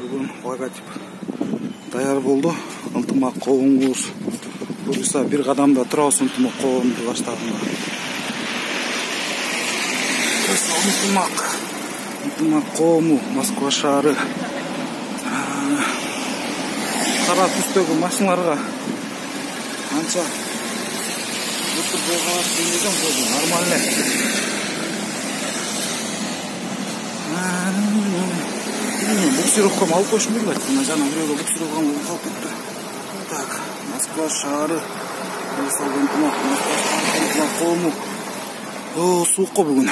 Бүгін логотип даяр болды. Ынтымақ қауымымыз бұйырса бір қадамда тұрауыз ынтымақ қауымды баштағында. Ынтымақ қауымы Москва шары. Қара түстегі машиналарға анша өтіп болғалар демеген болды. Нормально. Буксировкам алып қойшым келді. Жаңа біреуге буксировкам қалып кетті. Так, Москва шары. Ынтымақ қауымы. Суық қой бүгін.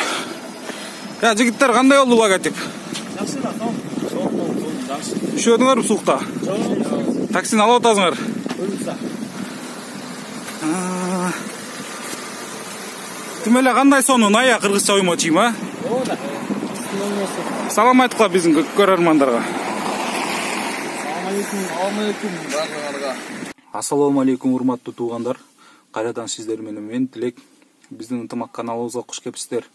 Жігіттер, қандай олды логотип? Жақсы да, жақсы. Үшеуіңдер суықта? Таксini алып отасыңар? Бөлінса. Түмелі қандай соны ұнайя қырғызша ойма чейм, а? О, да. Салам айтықла біздің көрермандарға. Ассалаумалейкум, урматтуу туугандар. Кайрадан сиздер менен мен Тилек. Биздин ынтымак каналыбызга куш кепсиздер.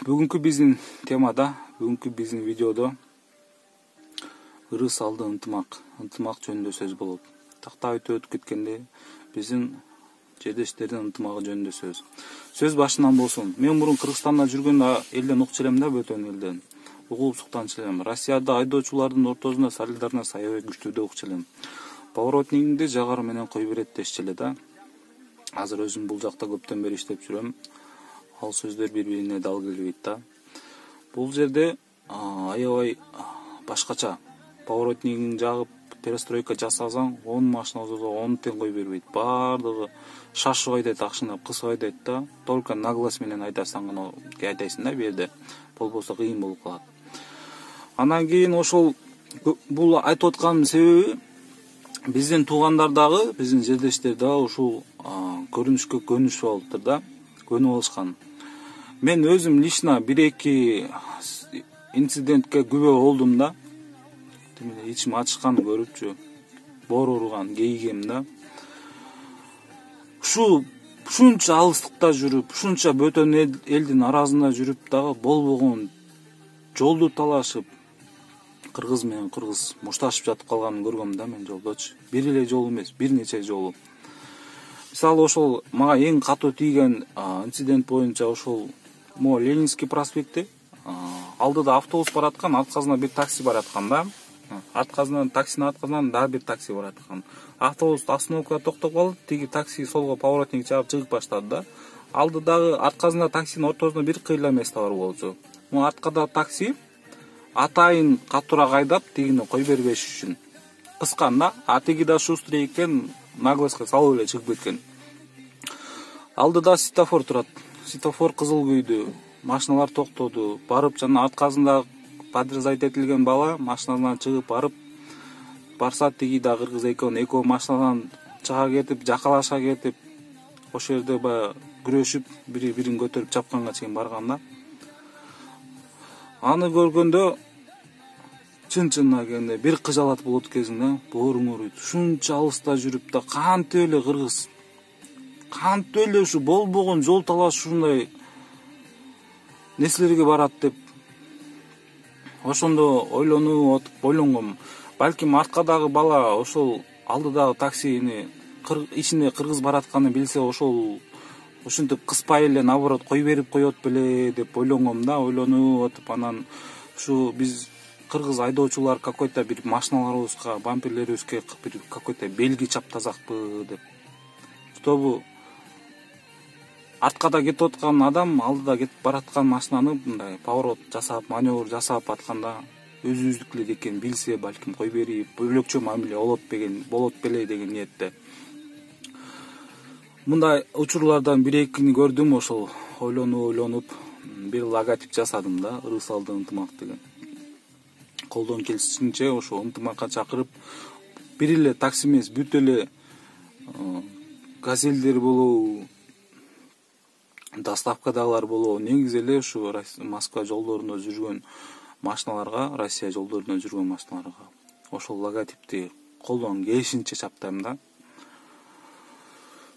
Бүгүнкү биздин темада, бүгүнкү биздин видеодо ырыс алды ынтымак жөнүндө сөз болот. Тактап өтүп кеткенде биздин жердештердин ынтымагы жөнүндө сөз. Сөз башынан болсун. Мен мурун Кыргызстанда жүргөндө элден укчу элем да, бөтөн элден. Угулуп суктанчу элем. Россияда айдоочулардын ортосунда солидарность аябай күчтүү деп укчу элем. Поворотнигинде жагар менен кой берет дешчү эле да. Азыр өзүм бул жакта көптөн бери иштеп жүрөм. Ал сөздөр бири-бирине дал келбейт да. Бул жерде аябай башкача. Поворотнигин жагып перестройка жасасаң, 10 машина озса 10 тең кой бербейт. Бардыгы шашу айдайт, акшынап кысып айдайт да. Только наглас менен айдасаң гана айдайсың да бу жерде. Болбосо кыйын болуп калат. Анан кийин ошол бул айтып атканымдын себеби биздин туугандардагы, биздин жердештер да ушул көрүнүшкө көнүшүп алыптыр да. Көнүп алышкан. Мен өзүм лично 1-2 инцидентке күбө болдум да. Ичим ачышкан көрүпчү. Боор урган, кейигем да. Ушунча алыстыкта жүрүп, ушунча бөтөн элдин аразында жүрүп дагы болбогон жолду талашып, кыргыз менен кыргыз мушташып жатып калганын көргөм да мен жолдочу. Бир эле жол эмес, бир нече жолу. Мисалы ошол мага эң катуу тийген инцидент боюнча ошол Ленинский проспектте алдыда автобус бараткан, арткасынан бир такси бараткан да. Таксинин арткасынан дагы бир такси бараткан. Автобус остановкада токтоп калды, тиги такси солго поворотник чаап чыгып баштады да. Алдыдагы арткасында таксинин ортосунда бир кыйла место бар болчу. Мына арткада такси атайын катуураак айдап, тигине кой бербеш үчүн кыскан да. Тиги да шустрый экен, наглоска салып эле чыгып кеткен. Алдыда светофор турат. Светофор кызыл күйдү. Машиналар токтоду. Барып жана арткасында подрезать этилген бала машинадан чыгып барып, барса тиги да кыргыз экөө машинадан чыга кетип, жакалаша кетип, ошол жерде баягы күрөшүп, бири-бирин көтөрүп чапканга чейин барган да. Аны көргөндө чын-чынына келгенде бир кыжалат болот экенсиң да, бооруң ооруйт. Ушунча алыста жүрүп да кантип эле кыргыз, кантип эле ушу болбогон жол талаш ушундай нерселерге барат деп ошондо ойлонгом. Балким арткадагы бала ошол алдыдагы таксини ичинде кыргыз баратканын билсе, ошол ушинтип кыспай эле наоборот кой берип коет беле деп ойлонгом да, ойлонуп атып, анан ушу биз кыргыз айдоочулар какой-то бир машиналарыбызга, бамперлерибизге бир какой-то белги чаптасакпы деп. Чтобы арткада кетип аткан адам алдыда кетип бараткан машинаны мындай поворот жасап, маневр жасап атканда өзүбүздүк эле экенин билсе, балким кой берип, бөлөкчө мамиле болот беле деген ниетте. Мындай учурлардан 1-2 көрдүм, ошол ойлонуп бир логотип жасадым да, ырыс алды ынтымак деген. Колдон келишинче ошол ынтымакка чакырып, бир эле такси эмес, бүт эле газелдер болобу, доставкадагылар болобу, негизи эле ушу Москва жолдорунда жүргөн машиналарга, Россия жолдорунда жүргөн машиналарга ошол логотипти колдон келишинче чаптайм да.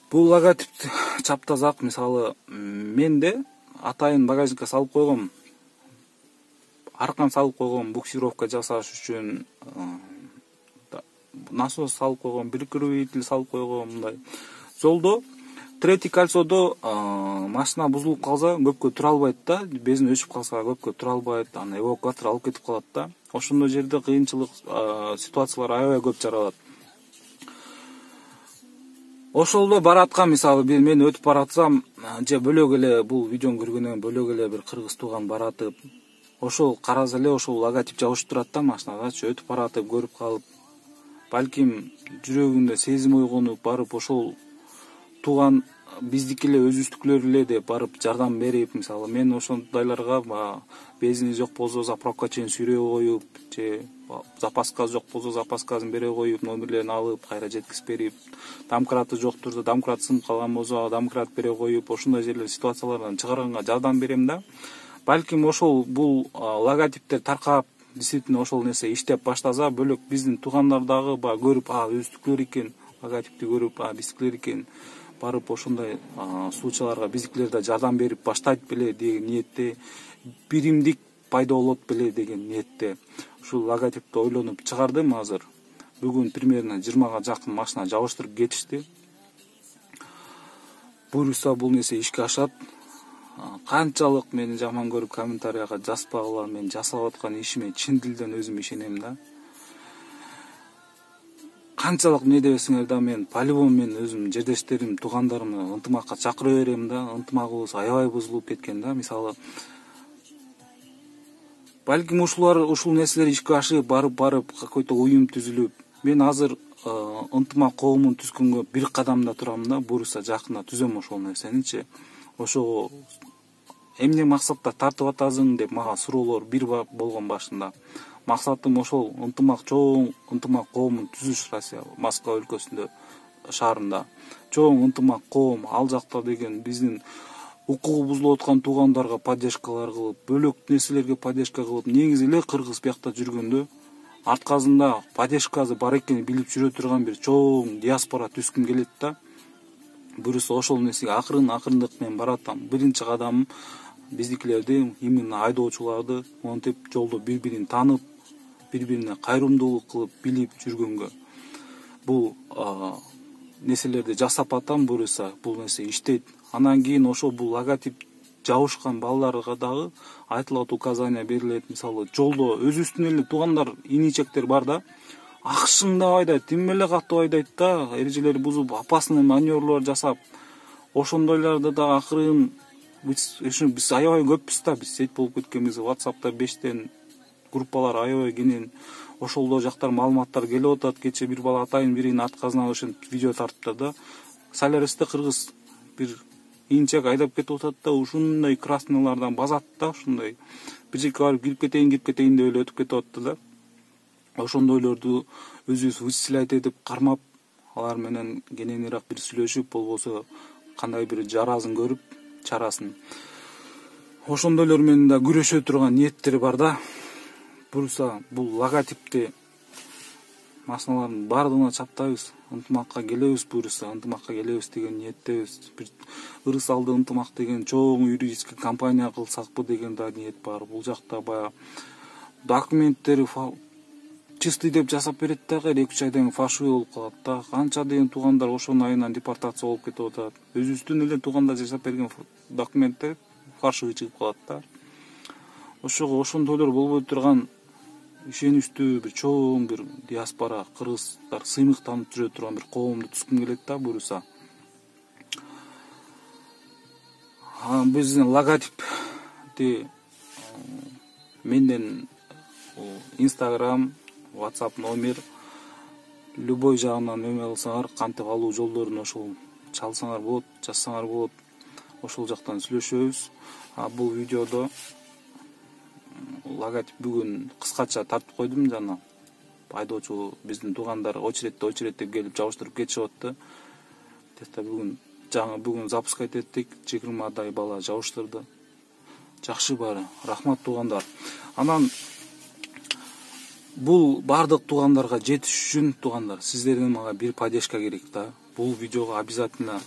Бул логотипти чаптасак, мисалы, менде атайын багажникке салып койгом. аркан салып койгон, буксировка жасаш үчүн насос салып койгон, прикрыватель салып койгон. Мындай жолдо третий кольцодо машина бузулуп калса көпкө тура албайт да, бензин өчүп калса көпкө тура албайт, аны эвакуатор алып кетип калат да. Ошондой жерде кыйынчылык ситуациялар аябай көп жаралат. Ошолдо бараткан, мисалы мен өтүп баратсам, же бөлөк эле бул видеону көргөндөн бөлөк эле бир кыргыз тууган баратып, ошол караса эле ошол логотип жабышып турат да машинадачы, өтүп баратып көрүп калып, балким жүрөгүндө сезим ойгонуп барып ошол тууган биздики эле өзүбүздүкүлөр эле деп барып жардам берип, мисалы мен ошондайларга бензини жок болсо заправка чейин сүйрөй коюп, же запаска жок болсо запаскасын бере коюп, номерлерин алып кайра жеткизип берип, домкраты жок турса домкрат сынып калган болсо домкрат бере коюп, ошондой жерлер ситуациялардан чыгарганга жардам берем да. Балким ошол бул логотиптер таркап, действительно ошол нерсе иштеп баштаса, бөлөк биздин туугандар дагы көрүп, өзүбүздүкүлөр экен, логотипти көрүп, биздикилер экен, барып ошондой случайларга биздикилер да жардам берип баштайт беле деген ниетте, биримдик пайда болот беле деген ниетте ушул логотипти ойлонуп чыгардым. Азыр бүгүн примерно 20га жакын машина жабыштырып кетишти. Буюрса бул нерсе ишке ашат. Канчалык мени жаман көрүп комментарияга жазбагыла, мен жасап аткан ишиме чын дилден өзүм ишенем да. Канчалык эмне дебесиңер да, мен по-любому мен өзүм жердештерим, туугандарымды ынтымакка чакыра берем да. Ынтымагыбыз аябай бузулуп кеткен да. Мисалы балким ушул нерселер ишке ашып барып какой-то уюм түзүлүп, мен азыр ынтымак коомун түзгөнгө бир кадамда турам да. Буюрса жакында түзөм ошол нерсеничи. Ошого эмне максатта тартып атасың деп мага суроолор бир болгон башында. Максатым ошол ынтымак, чоң ынтымак коомун түзүш Россия, Москва өлкөсүндө, шаарында. Чоң ынтымак коом, ал жакта деген биздин укугу бузулуп аткан туугандарга поддержкалар кылып, бөлөк нерселерге поддержка кылып, негизи эле кыргыз биякта жүргөндө арткасында поддержкасы бар экенин билип жүрө турган бир чоң диаспора түзгүм келет да. Буюрса ошол нерсеге акырындык менен баратам. Биринчи кадамым биздикилерди, именно айдоочуларды монтип жолдо бири-бирин таанып, бири-бирине кайрымдуулук кылып, билип жүргөнгө. Бул нерселерди жасап атам, буюрса бул нерсе иштейт. Анан кийин ошол бул логотип жабышкан балдарга дагы айтылат, указания берилет. Мисалы жолдо өзүбүздүн эле туугандар, иничектер бар да, акшыңдап айдайт, тим эле катуу айдайт да, эрежелерди бузуп, опасный маневрлар жасап, ошондойлорду да акырын биз аябай көппүз да, биз сет болуп кеткенбиз. WhatsApp'та 5тен группалар аябай кенен ошолдо жактар маалыматтар келип атат. Кече бир бала атайын биринин аткасынан ошентип видео тартыптыр да. Салеристе кыргыз бир инчек айдап кетип атат да, ушундай краснылардан базат да, ушундай бир жерге барып кирип кетейин деп эле өтүп кетип атты да. Ошондойлорду өзүбүз вычислять этип кармап, алар менен кененирээк бир сүйлөшүп, болбосо кандай бир жарасын көрүп, чарасын. Ошондойлор менен да күрөшө турган ниеттери бар да. Буюрса бул логотипти машиналардын баардыгына чаптайбыз, ынтымакка келебиз, буюрса ынтымакка келебиз деген ниеттебиз. Бир ырыс алды ынтымак деген чоң юридический компания кылсакпы деген да ниет бар. Бул жакта баягы документтери чистый деп жасап берет да, 2-3 айдан фальшивый болуп калат да. Канча деген туугандар ошонун айынан депортация болуп кетип атат. Өзүбүздүн эле туугандар жасап берген документтер фальшивый чыгып калат да. Ошого ошондойлор болбой турган ишеничтүү бир чоң бир диаспора, кыргыздар сыймыктанып жүрө турган бир коомду түзгүм келет да. Буюрса биздин логотипти менден Instagram, WhatsApp номер, любой жагынан эме кылсаңар, кантип алуу жолдорун ошол чалсаңар болот, жазсаңар болот. Ошол жактан сүйлөшөбүз. Бул видеодо логотип бүгүн кыскача тартып койдум жана. Айдоочу биздин туугандар очередте келип жабыштырып кетишип атты. Бүгүн запускать эттик, 20дай бала жабыштырды. Жакшы баары. Рахмат туугандар. Анан бул бардык туугандарга жетиш үчүн, туугандар, сиздерден мага бир поддержка керек да. Бул видеого обязательно.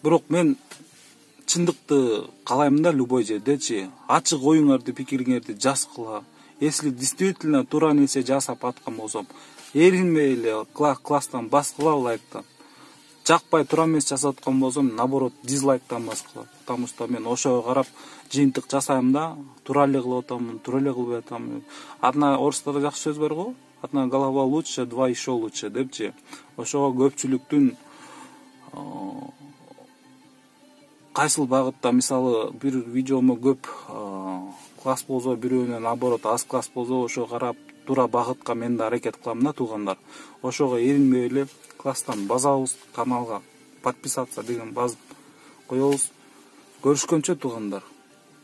Бирок мен чындыкты каалайм да любой жердечи. Ачык оюңарды, пикириңерди жазгыла. Если действительно туура нерсе жасап аткан болсом, эринбей эле класстан баскыла лайктан. Жакпай туура эмес жасап аткан болсом, наоборот дизлайктан баскыла. Потому что мен ошого карап жыйынтык жасайм да, туура эле кылып атамын, туура эле кылбай атамын. Одна орустарда жакшы сөз бар го, одна голова лучше, два еще лучше депчи. Ошого көпчүлүктүн кайсыл багытта, мисалы бир видеомо көп класс болсо, бирөөнө наоборот аз класс болсо, ошо карап туура багытка мен да аракет кылам да туугандар. Ошого эринбей эле класстан базабыз, каналга подписаться деген базып коебуз. Көрүшкөнчө туугандар.